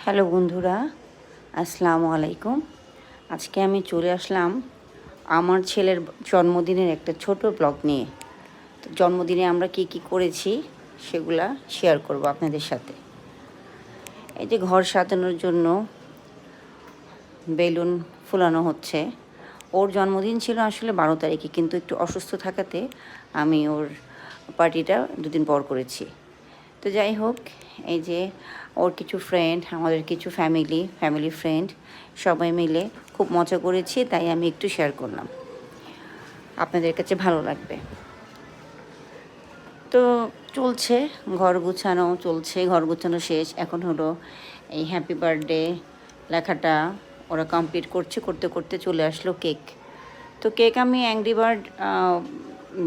Hello বন্ধুরা, আসসালামু আলাইকুম। আজকে আমি চলে আসলাম আমার ছেলের জন্মদিনের একটা ছোট ব্লগ নিয়ে। তো জন্মদিনে আমরা কি কি করেছি সেগুলা শেয়ার করব আপনাদের সাথে। এই যে ঘর সাজানোর জন্য বেলুন ফুলানো হচ্ছে। ওর জন্মদিন ছিল আসলে 12 তারিখে, কিন্তু একটু অসুস্থ থাকাতে আমি ওর পার্টিটা দুদিন পর করেছি। তো যাই হোক, এই যে ওর কিছু ফ্রেন্ড, আমাদের কিছু ফ্যামিলি ফ্রেন্ড সবাই মিলে খুব মজা করেছি, তাই আমি একটু শেয়ার করলাম, আপনাদের কাছে ভালো লাগবে। তো চলছে ঘর গুছানো শেষ। এখন হলো এই হ্যাপি বার্থডে লেখাটা ওরা কমপ্লিট করতে করতে চলে আসলো কেক। তো কেক আমি অ্যাংরি বার্ড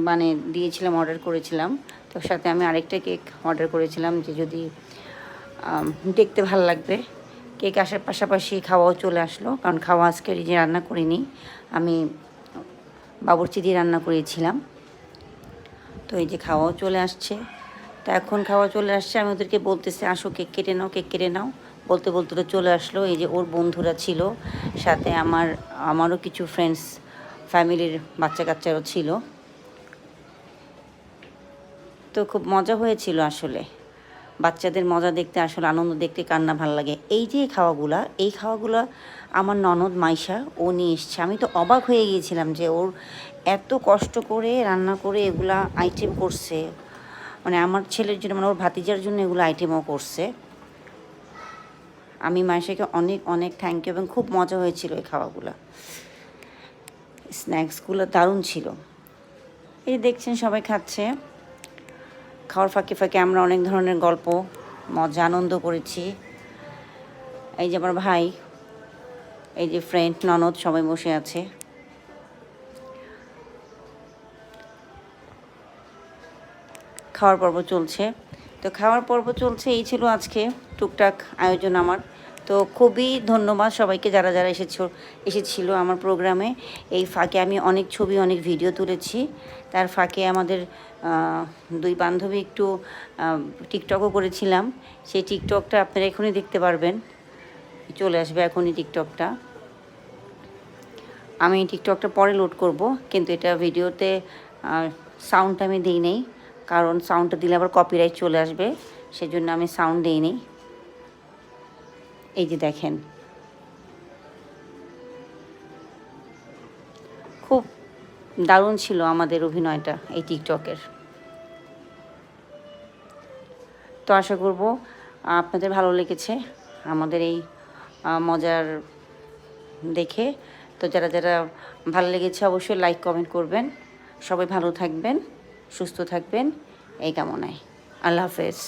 মানে দিয়েছিলাম, অর্ডার করেছিলাম। তো সাথে আমি আরেকটা কেক অর্ডার করেছিলাম যে যদি দেখতে ভালো লাগবে। কেক আসার পাশাপাশি খাওয়াও চলে আসলো, কারণ খাওয়া আজকে নিজে রান্না করিনি, আমি বাবুর্চি দিয়ে রান্না করেছিলাম। তো এই যে খাওয়াও চলে আসছে। তো এখন খাওয়া চলে আসছে, আমি ওদেরকে বলতেছি আসো কেক কেটে নাও। বলতে বলতে তো চলে আসলো। এই যে ওর বন্ধুরা ছিল, সাথে আমারও কিছু ফ্রেন্ডস, ফ্যামিলির বাচ্চা কাচ্চারও ছিল। তো খুব মজা হয়েছিল আসলে। বাচ্চাদের মজা দেখতে, আসলে আনন্দ দেখতে কার না ভালো লাগে। এই যে এই খাওয়াগুলা আমার ননদ মাইশা ও নিয়ে এসছে। আমি তো অবাক হয়ে গিয়েছিলাম যে ওর এত কষ্ট করে রান্না করে এগুলা আইটেম করছে, মানে আমার ছেলের জন্য, মানে ওর ভাতিজার জন্য এগুলো আইটেমও করছে। আমি মাইশাকে অনেক অনেক থ্যাংক ইউ, এবং খুব মজা হয়েছিল এই খাওয়াগুলো। স্ন্যাক্সগুলো দারুণ ছিল। এই দেখছেন সবাই খাচ্ছে। খাওয়ার ফাঁকে ফাঁকে আমরা অনেক ধরনের গল্প, মজা, আনন্দ করেছি। এই যে আমার ভাই, এই যে ফ্রেন্ড, ননদ সবাই বসে আছে। খাওয়ার পর্ব চলছে। তো খাওয়ার পর্ব চলছে, এই ছিল আজকে টুকটাক আয়োজন আমার। তো খুবই ধন্যবাদ সবাইকে যারা যারা এসেছিল আমার প্রোগ্রামে। এই ফাঁকে আমি অনেক ছবি, অনেক ভিডিও তুলেছি। তার ফাঁকে আমাদের দুই বান্ধবী একটু টিকটকও করেছিলাম। সেই টিকটকটা আপনারা এখনই দেখতে পারবেন, চলে আসবে এখনই টিকটকটা। আমি টিকটকটা পরে লোড করব, কিন্তু এটা ভিডিওতে সাউন্ডটা আমি দিই নেই, কারণ সাউন্ডটা দিলে আবার কপিরাইট চলে আসবে, সেজন্য আমি সাউন্ড দিই নি। এই যে দেখেন, খুব দারুণ ছিল আমাদের অভিনয়টা এই টিকটকের। তো আশা করব আপনাদের ভালো লেগেছে আমাদের এই মজার দেখে। তো যারা যারা ভালো লেগেছে অবশ্যই লাইক কমেন্ট করবেন। সবাই ভালো থাকবেন, সুস্থ থাকবেন এই কামনায়। আল্লাহ হাফেজ।